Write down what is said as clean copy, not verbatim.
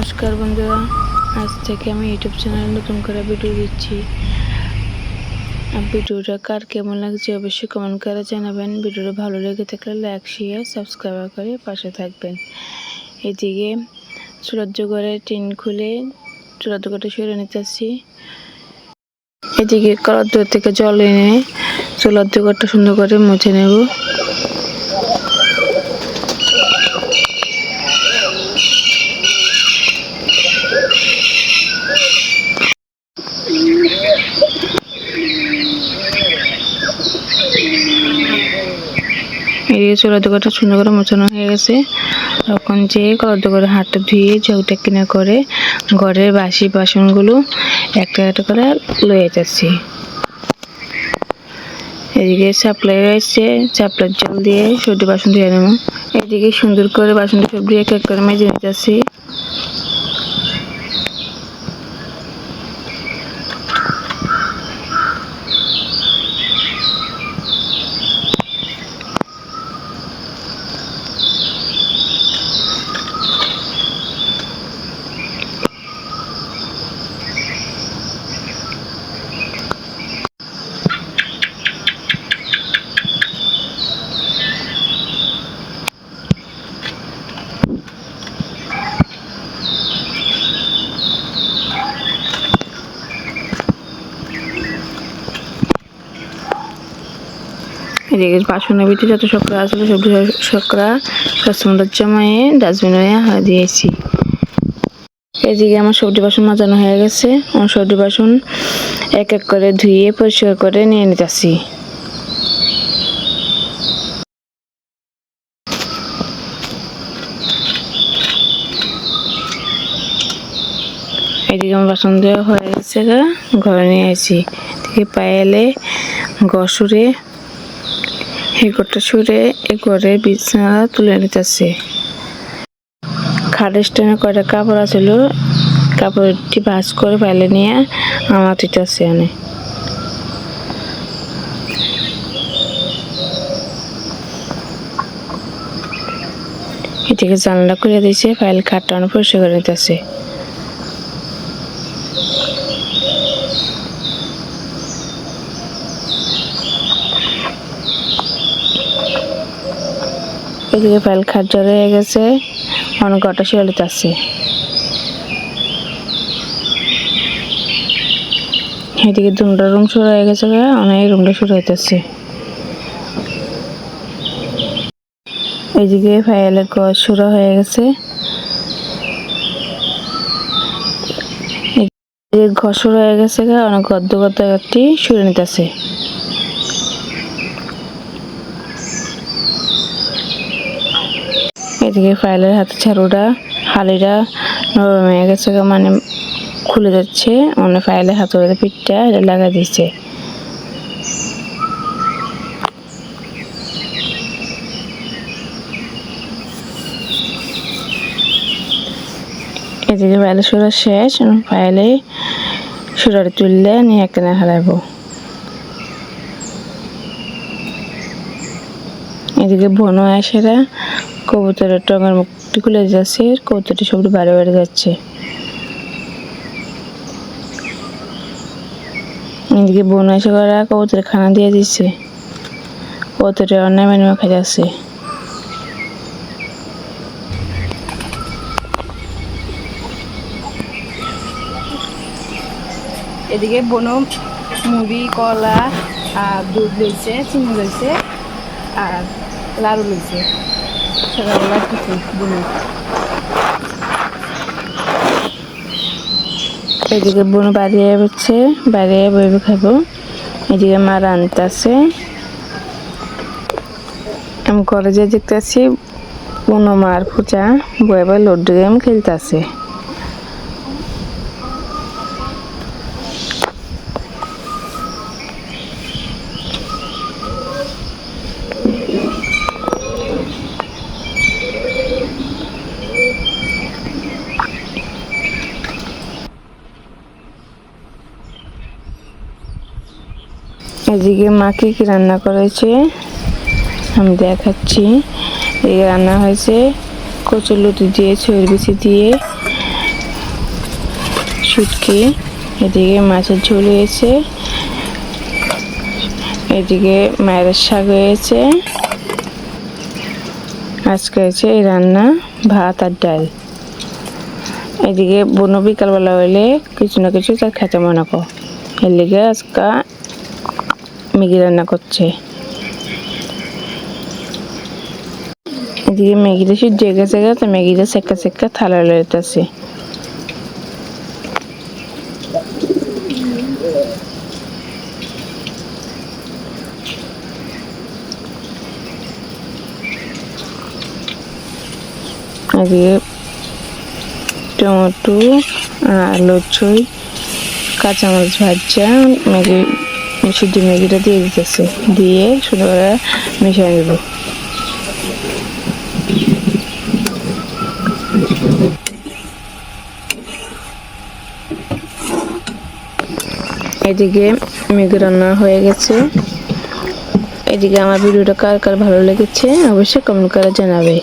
নমস্কার বন্ধুরা, আজ থেকে আমি ইউটিউব চ্যানেলে নতুন করে ভিডিও দিচ্ছি। ভিডিওটা কার কেমন লাগছে অবশ্যই কমেন্ট করে জানাবেন। ভিডিওটা ভালো লেগে থাকলে লাইক শেয়ার সাবস্ক্রাইব করে পাশে থাকবেন। এদিকে চুলার জোগাড়ে টিন খুলে চুলার জোগাড়টা সরিয়ে নিতেছি। এদিকে কড়ার দূর থেকে জল এনে চুলার জোগাড়টা সুন্দর করে মুছে নেব। এই চুলার দোকানটা সুন্দর করে মোছানো হয়ে গেছে। তখন যে কড়ার দোকানে হাতটা ধুয়ে ঝোঁকটা কিনা করে ঘরের বাসি বাসনগুলো একটা একটা করে লয়ে যাচ্ছি। এদিকে সাপ্লাই রয়েছে, সাপ্লাইয়ের জল দিয়ে সবজি বাসন ধুয়ে নেব। এদিকে সুন্দর করে বাসনটা সব দিয়ে এক এক করে মেজে নিতেছি। এদিকে বাসনের ভিতরে যত শর্করা আসলে সব শর্করা কাস্টমারের জমায়ে ডাস্টবিনে দিয়েছি। এদিকে আমার সবজি বাসন মাজানো হয়ে গেছে। আমার সবজি বাসন এক এক করে ধুয়ে পরিষ্কার করে নিয়ে নিতেছি। এদিকে আমার বাসন দেওয়া হয়ে গেছে, ঘরে নিয়ে আসি। এদিকে পায়েলে গসুরে এই ঘরটা সুরে এই ঘরের বিছানা তুলে নিতেছে। খাটের স্ট্যান্ডে কয়টা কাপড় আছিল, কাপড়টি ভাঁজ করে পাইলে নিয়ে আমার দিতেছে। এদিকে জানলা করে দিয়েছে, ফাইল খাটটা অনেক পরিষ্কার করে নিতেছে। এদিকে ফাইল খাট জড়ো হয়ে গেছে, অনেক ঘরটা শিয়ালিত আছে। এদিকে দুটা রুম শুরু হয়ে গেছে, অনেক রুমটা শুরু হইতেছে। এদিকে ফাইলের ঘর শুরু হয়ে গেছে, ঘর শুরু হয়ে গেছে, অনেক গদ্য গদ্যটি শুরু নিতেছে। এদিকে ফাইলের হাতে ঝাড়ুটা হালিটা নরম হয়ে গেছে, মানে খুলে যাচ্ছে। মানে ফাইলের হাতে পিঠটা লাগা দিচ্ছে। এদিকে ফাইলের সুরা শেষ, ফাইলে সুরাটা তুললে নিয়ে একটা হারাবো। এদিকে বনো আসেরা কবুতরের টঙের মুখটি খুলে যাচ্ছে, কবুতরটি সবটি বাড়ি বাড়ি যাচ্ছে। এদিকে বনো এসে করা কবুতরের খানা দিয়ে দিচ্ছে, কবুতরের অন্যায় মেনু খাই যাচ্ছে। এদিকে বনো মুড়ি কলা আর দুধ লইছে, চিনি লইছে আর লাড়ু লইছে। সকালবেলা কিছু বনো এদিকে বনো বাড়িয়ে হচ্ছে, বাড়িয়ে বইবে খাবো। এদিকে মা রান্তাছে, আমি ঘরে যে দেখতেছি বনো মার পূজা বইবে লড্ডু গেম খেলতেছে। এদিকে মা কি রান্না করেছে আমি দেখাচ্ছি। এই রান্না হয়েছে কচুর লতি দিয়ে, ছুঁড় বিচি দিয়ে, শুটকি, এদিকে মাছের ঝোল হয়েছে, এদিকে মায়ের শাক হয়েছে। আজকে হয়েছে রান্না ভাত আর ডাল। এদিকে বোনো বিকালবেলা হইলে কিছু না কিছু তার খেতে মনে কর, এর লিগে আজকে ম্যাগি রান্না করছে। এদিকে ম্যাগিটা সিদ্ধ হয়ে গেছে, তো ম্যাগিটা সেকা সেকা থালা লইতেছে। এদিকে টমেটো আলু ছুই কাঁচামরিচ ভাজা ম্যাগি সিদ্ধ ম্যাগিটা দিয়ে দিতেছে, দিয়ে সুন্দর করে মিশিয়ে দেব। এদিকে ম্যাগি রান্না হয়ে গেছে। এদিকে আমার ভিডিওটা কার কার ভালো লেগেছে অবশ্যই কমেন্ট করে জানাবে।